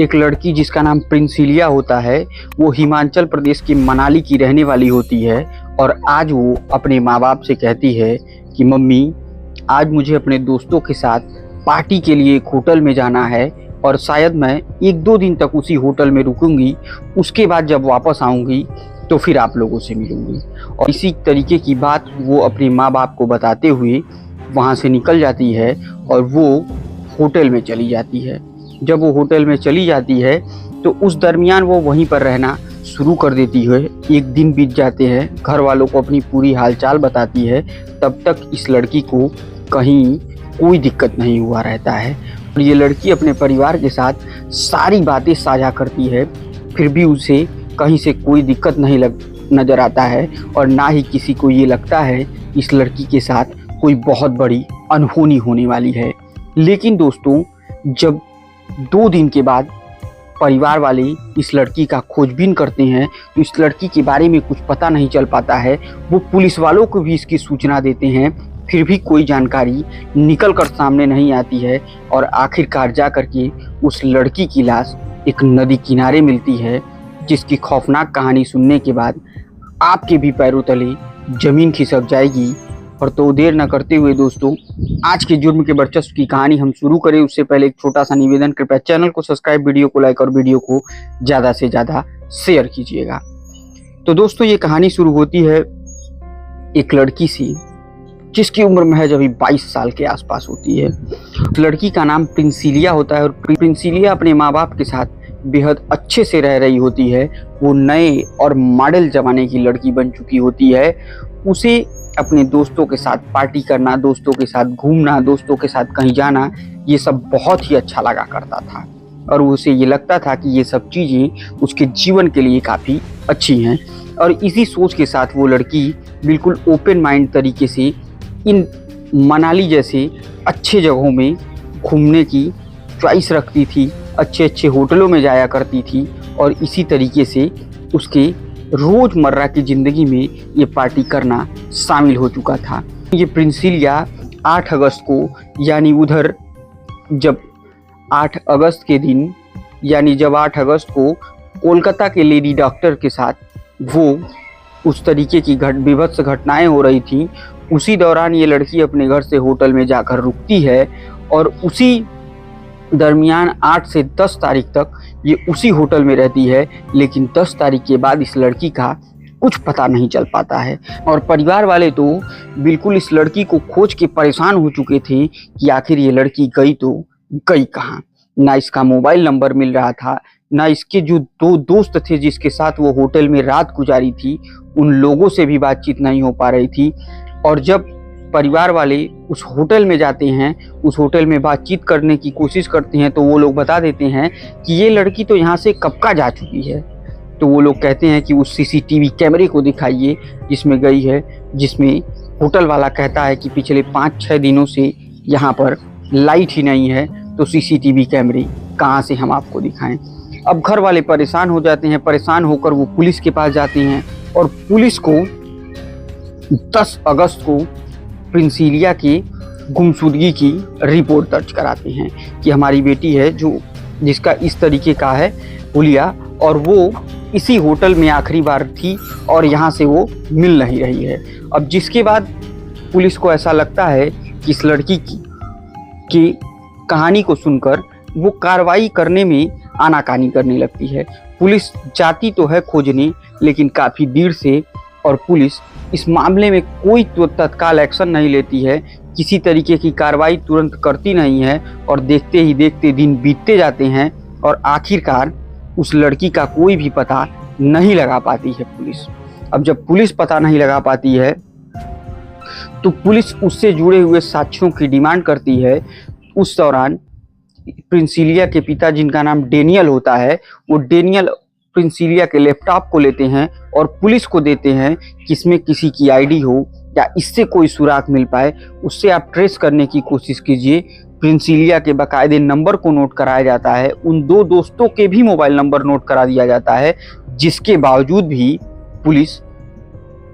एक लड़की जिसका नाम प्रिंसिलिया होता है, वो हिमाचल प्रदेश के मनाली की रहने वाली होती है। और आज वो अपने माँ बाप से कहती है कि मम्मी, आज मुझे अपने दोस्तों के साथ पार्टी के लिए एक होटल में जाना है और शायद मैं 1-2 दिन तक उसी होटल में रुकूंगी। उसके बाद जब वापस आऊंगी तो फिर आप लोगों से मिलूंगी। और इसी तरीके की बात वो अपने माँ बाप को बताते हुए वहाँ से निकल जाती है और वो होटल में चली जाती है। जब वो होटल में चली जाती है तो उस दरमियान वो वहीं पर रहना शुरू कर देती है। एक दिन बीत जाते हैं, घर वालों को अपनी पूरी हालचाल बताती है। तब तक इस लड़की को कहीं कोई दिक्कत नहीं हुआ रहता है और ये लड़की अपने परिवार के साथ सारी बातें साझा करती है। फिर भी उसे कहीं से कोई दिक्कत नहीं नज़र आता है और ना ही किसी को ये लगता है इस लड़की के साथ कोई बहुत बड़ी अनहोनी होने वाली है। लेकिन दोस्तों, जब 2 दिन के बाद परिवार वाले इस लड़की का खोजबीन करते हैं तो इस लड़की के बारे में कुछ पता नहीं चल पाता है। वो पुलिस वालों को भी इसकी सूचना देते हैं, फिर भी कोई जानकारी निकल कर सामने नहीं आती है। और आखिरकार जा करके उस लड़की की लाश एक नदी किनारे मिलती है, जिसकी खौफनाक कहानी सुनने के बाद आपके भी पैरों तले जमीन खिसक जाएगी। और तो देर न करते हुए दोस्तों, आज के जुर्म के वर्चस्व की कहानी हम शुरू करें उससे पहले एक छोटा सा निवेदन, कृपया चैनल को सब्सक्राइब, वीडियो को लाइक और वीडियो को ज़्यादा से ज़्यादा शेयर कीजिएगा। तो दोस्तों, ये कहानी शुरू होती है एक लड़की से जिसकी उम्र महज अभी 22 साल के आसपास होती है। लड़की का नाम प्रिंसिलिया होता है और प्रिंसिलिया अपने माँ बाप के साथ बेहद अच्छे से रह रही होती है। वो नए और मॉडल जमाने की लड़की बन चुकी होती है। उसे अपने दोस्तों के साथ पार्टी करना, दोस्तों के साथ घूमना, दोस्तों के साथ कहीं जाना, ये सब बहुत ही अच्छा लगा करता था और उसे ये लगता था कि ये सब चीज़ें उसके जीवन के लिए काफ़ी अच्छी हैं। और इसी सोच के साथ वो लड़की बिल्कुल ओपन माइंड तरीके से इन मनाली जैसे अच्छे जगहों में घूमने की चॉइस रखती थी, अच्छे अच्छे होटलों में जाया करती थी और इसी तरीके से उसके रोज़मर्रा की ज़िंदगी में ये पार्टी करना शामिल हो चुका था। ये प्रिंसिलिया 8 अगस्त को यानी उधर जब 8 अगस्त के दिन यानी जब 8 अगस्त को कोलकाता के लेडी डॉक्टर के साथ वो उस तरीके की विभत्स घटनाएं हो रही थी, उसी दौरान ये लड़की अपने घर से होटल में जाकर रुकती है और उसी दरमियान 8 से 10 तारीख तक ये उसी होटल में रहती है। लेकिन 10 तारीख के बाद इस लड़की का कुछ पता नहीं चल पाता है और परिवार वाले तो बिल्कुल इस लड़की को खोज के परेशान हो चुके थे कि आखिर ये लड़की गई तो गई कहाँ। ना इसका मोबाइल नंबर मिल रहा था, ना इसके जो 2 दोस्त थे जिसके साथ वो होटल में रात गुजारी थी, उन लोगों से भी बातचीत नहीं हो पा रही थी। और जब परिवार वाले उस होटल में जाते हैं, उस होटल में बातचीत करने की कोशिश करते हैं तो वो लोग बता देते हैं कि ये लड़की तो यहाँ से कब का जा चुकी है। तो वो लोग कहते हैं कि उस सीसीटीवी कैमरे को दिखाइए जिसमें गई है, जिसमें होटल वाला कहता है कि पिछले 5-6 दिनों से यहाँ पर लाइट ही नहीं है, तो सीसीटीवी कैमरे कहाँ से हम आपको दिखाएं। अब घर वाले परेशान हो जाते हैं, परेशान होकर वो पुलिस के पास जाते हैं और पुलिस को 10 अगस्त को प्रिंसिलिया की गुमशुदगी की रिपोर्ट दर्ज कराते हैं कि हमारी बेटी है जो जिसका इस तरीके का है हुलिया और वो इसी होटल में आखिरी बार थी और यहाँ से वो मिल नहीं रही है। अब जिसके बाद पुलिस को ऐसा लगता है कि इस लड़की की कहानी को सुनकर वो कार्रवाई करने में आनाकानी करने लगती है। पुलिस जाती तो है खोजने, लेकिन काफ़ी देर से, और पुलिस इस मामले में कोई तो तत्काल एक्शन नहीं लेती है, किसी तरीके की कार्रवाई तुरंत करती नहीं है और देखते ही देखते दिन बीतते जाते हैं और आखिरकार उस लड़की का कोई भी पता नहीं लगा पाती है पुलिस। अब जब पुलिस पता नहीं लगा पाती है तो पुलिस उससे जुड़े हुए साक्ष्यों की डिमांड करती है। उस दौरान प्रिंसिलिया के पिता, जिनका नाम डेनियल होता है, वो डेनियल प्रिंसिलिया के लैपटॉप को लेते हैं और पुलिस को देते हैं कि इसमें किसी की आईडी हो या इससे कोई सुराग मिल पाए, उससे आप ट्रेस करने की कोशिश कीजिए। प्रिंसिलिया के बाकायदे नंबर को नोट कराया जाता है, उन 2 दोस्तों के भी मोबाइल नंबर नोट करा दिया जाता है, जिसके बावजूद भी पुलिस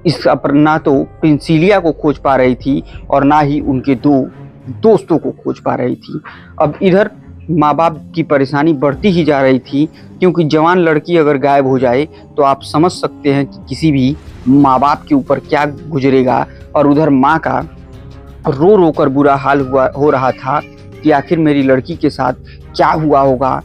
इस पर ना तो प्रिंसिलिया को खोज पा रही थी और ना ही उनके 2 दोस्तों को खोज पा रही थी। अब इधर माँ बाप की परेशानी बढ़ती ही जा रही थी, क्योंकि जवान लड़की अगर गायब हो जाए तो आप समझ सकते हैं कि किसी भी माँ बाप के ऊपर क्या गुजरेगा। और उधर माँ का रो रो कर बुरा हाल हो रहा था कि आखिर मेरी लड़की के साथ क्या हुआ होगा।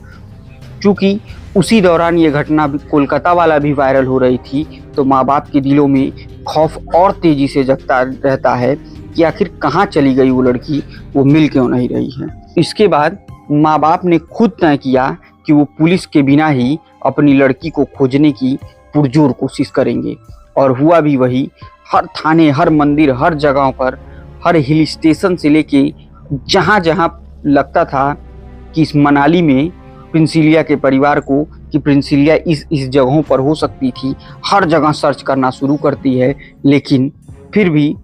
चूँकि उसी दौरान ये घटना कोलकाता वाला भी वायरल हो रही थी, तो माँ बाप के दिलों में खौफ और तेजी से जगता रहता है कि आखिर कहाँ चली गई वो लड़की, वो मिल क्यों नहीं रही है। इसके बाद माँ बाप ने खुद तय किया कि वो पुलिस के बिना ही अपनी लड़की को खोजने की पुरजोर कोशिश करेंगे। और हुआ भी वही। हर थाने, हर मंदिर, हर जगहों पर, हर हिल स्टेशन से लेके जहाँ जहाँ लगता था कि इस मनाली में प्रिंसिलिया के परिवार को कि प्रिंसिलिया इस जगहों पर हो सकती थी, हर जगह सर्च करना शुरू करती है, लेकिन फिर भी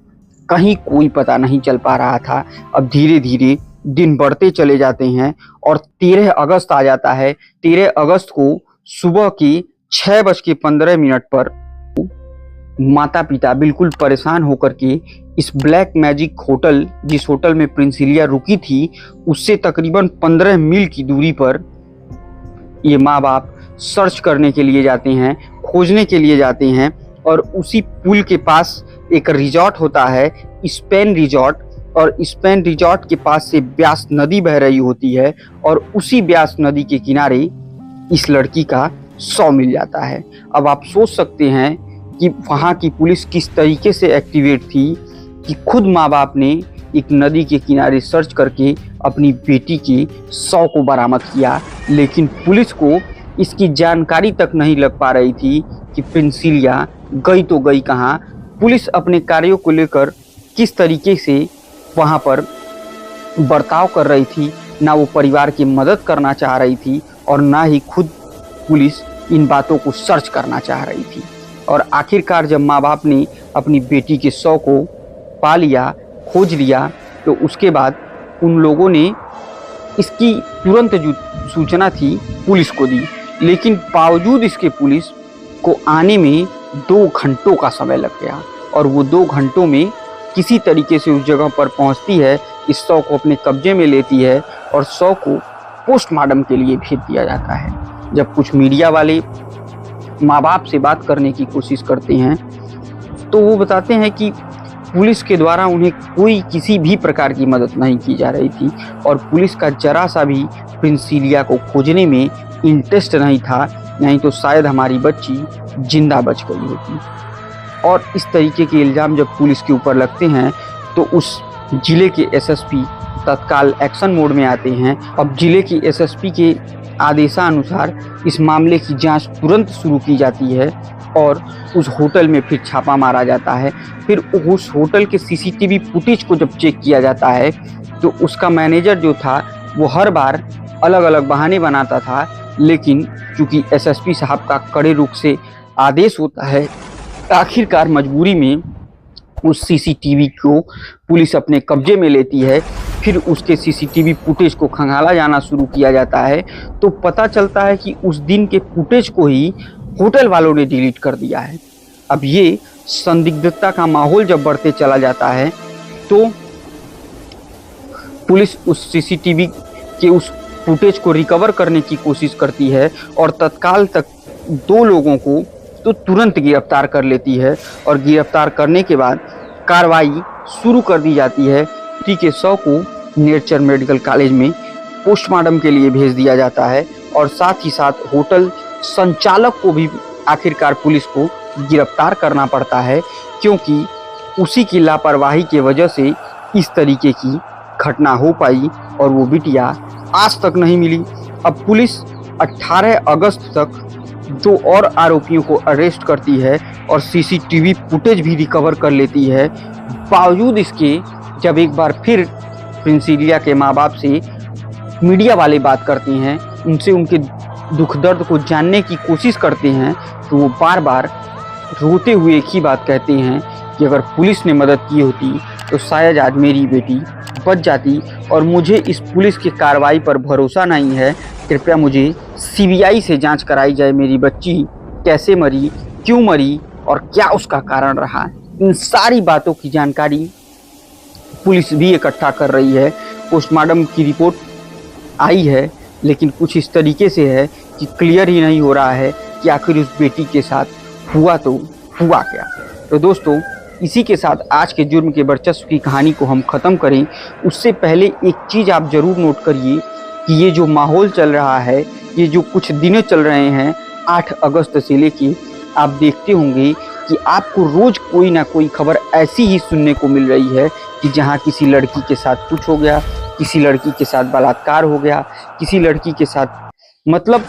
कहीं कोई पता नहीं चल पा रहा था। अब धीरे धीरे दिन बढ़ते चले जाते हैं और 13 अगस्त आ जाता है। 13 अगस्त को सुबह की 6:15 पर माता पिता बिल्कुल परेशान होकर के इस ब्लैक मैजिक होटल, जिस होटल में प्रिंसिलिया रुकी थी, उससे तकरीबन 15 मील की दूरी पर ये माँ बाप सर्च करने के लिए जाते हैं, खोजने के लिए जाते हैं। और उसी पुल के पास एक रिजॉर्ट होता है, स्पेन रिजॉर्ट, और स्पेन रिजॉर्ट के पास से ब्यास नदी बह रही होती है और उसी ब्यास नदी के किनारे इस लड़की का शव मिल जाता है। अब आप सोच सकते हैं कि वहाँ की पुलिस किस तरीके से एक्टिवेट थी कि खुद माँ बाप ने एक नदी के किनारे सर्च करके अपनी बेटी के शव को बरामद किया, लेकिन पुलिस को इसकी जानकारी तक नहीं लग पा रही थी कि प्रिंसिलिया गई तो गई कहाँ। पुलिस अपने कार्यों को लेकर किस तरीके से वहाँ पर बर्ताव कर रही थी, ना वो परिवार की मदद करना चाह रही थी और ना ही खुद पुलिस इन बातों को सर्च करना चाह रही थी। और आखिरकार जब माँ बाप ने अपनी बेटी के शव को पा लिया, खोज लिया, तो उसके बाद उन लोगों ने इसकी तुरंत जो सूचना थी पुलिस को दी, लेकिन बावजूद इसके पुलिस को आने में 2 घंटों का समय लग गया। और वो 2 घंटों में किसी तरीके से उस जगह पर पहुंचती है, इस शव को अपने कब्जे में लेती है और शव को पोस्टमार्टम के लिए भेज दिया जाता है। जब कुछ मीडिया वाले माँ बाप से बात करने की कोशिश करते हैं तो वो बताते हैं कि पुलिस के द्वारा उन्हें कोई किसी भी प्रकार की मदद नहीं की जा रही थी और पुलिस का जरा सा भी प्रिंसिलिया को खोजने में इंटरेस्ट नहीं था, नहीं तो शायद हमारी बच्ची जिंदा बच गई होती। और इस तरीके के इल्ज़ाम जब पुलिस के ऊपर लगते हैं तो उस जिले के एसएसपी तत्काल एक्शन मोड में आते हैं। अब जिले की एसएसपी के आदेशानुसार इस मामले की जांच तुरंत शुरू की जाती है और उस होटल में फिर छापा मारा जाता है। फिर उस होटल के सीसीटीवी फुटेज को जब चेक किया जाता है तो उसका मैनेजर जो था वो हर बार अलग अलग बहाने बनाता था, लेकिन चूंकि एसएसपी साहब का कड़े रुख से आदेश होता है, आखिरकार मजबूरी में उस सीसीटीवी को पुलिस अपने कब्जे में लेती है। फिर उसके सीसीटीवी फुटेज को खंगाला जाना शुरू किया जाता है तो पता चलता है कि उस दिन के फुटेज को ही होटल वालों ने डिलीट कर दिया है। अब ये संदिग्धता का माहौल जब बढ़ते चला जाता है तो पुलिस उस सीसीटीवी के उस फुटेज को रिकवर करने की कोशिश करती है और तत्काल तक 2 लोगों को तो तुरंत गिरफ्तार कर लेती है और गिरफ्तार करने के बाद कार्रवाई शुरू कर दी जाती है। बेटी के शव को नेचर मेडिकल कॉलेज में पोस्टमार्टम के लिए भेज दिया जाता है और साथ ही साथ होटल संचालक को भी आखिरकार पुलिस को गिरफ्तार करना पड़ता है, क्योंकि उसी की लापरवाही की वजह से इस तरीके की घटना हो पाई और वो बिटिया आज तक नहीं मिली। अब पुलिस 18 अगस्त तक 2 और आरोपियों को अरेस्ट करती है और सीसीटीवी फुटेज भी रिकवर कर लेती है। बावजूद इसके जब एक बार फिर प्रिंसिलिया के माँ बाप से मीडिया वाले बात करते हैं, उनसे उनके दुख दर्द को जानने की कोशिश करते हैं, तो वो बार बार रोते हुए एक ही बात कहते हैं कि अगर पुलिस ने मदद की होती तो शायद आज मेरी बेटी बच जाती और मुझे इस पुलिस की कार्रवाई पर भरोसा नहीं है। कृपया मुझे सीबीआई से जांच कराई जाए, मेरी बच्ची कैसे मरी, क्यों मरी और क्या उसका कारण रहा। इन सारी बातों की जानकारी पुलिस भी इकट्ठा कर रही है। पोस्टमार्टम की रिपोर्ट आई है, लेकिन कुछ इस तरीके से है कि क्लियर ही नहीं हो रहा है कि आखिर उस बेटी के साथ हुआ तो हुआ क्या। तो दोस्तों, इसी के साथ आज के जुर्म के वर्चस्व की कहानी को हम ख़त्म करें उससे पहले एक चीज़ आप ज़रूर नोट करिए कि ये जो माहौल चल रहा है, ये जो कुछ दिनों चल रहे हैं 8 अगस्त से लेके, आप देखते होंगे कि आपको रोज़ कोई ना कोई खबर ऐसी ही सुनने को मिल रही है कि जहाँ किसी लड़की के साथ कुछ हो गया, किसी लड़की के साथ बलात्कार हो गया, किसी लड़की के साथ, मतलब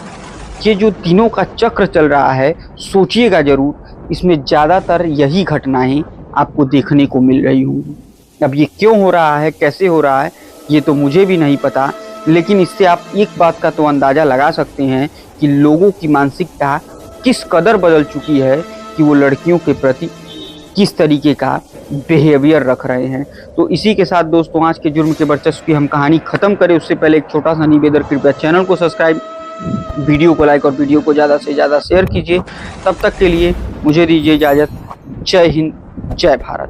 ये जो दिनों का चक्र चल रहा है, सोचिएगा ज़रूर, इसमें ज़्यादातर यही घटनाएं आपको देखने को मिल रही होंगी। अब ये क्यों हो रहा है, कैसे हो रहा है, ये तो मुझे भी नहीं पता, लेकिन इससे आप एक बात का तो अंदाज़ा लगा सकते हैं कि लोगों की मानसिकता किस कदर बदल चुकी है कि वो लड़कियों के प्रति किस तरीके का बिहेवियर रख रहे हैं। तो इसी के साथ दोस्तों, आज के जुर्म के वर्चस्व की हम कहानी ख़त्म करें उससे पहले एक छोटा सा निवेदन, कृपया चैनल को सब्सक्राइब, वीडियो को लाइक और वीडियो को ज़्यादा से ज़्यादा शेयर कीजिए। तब तक के लिए मुझे दीजिए इजाज़त। जय हिंद, जय भारत।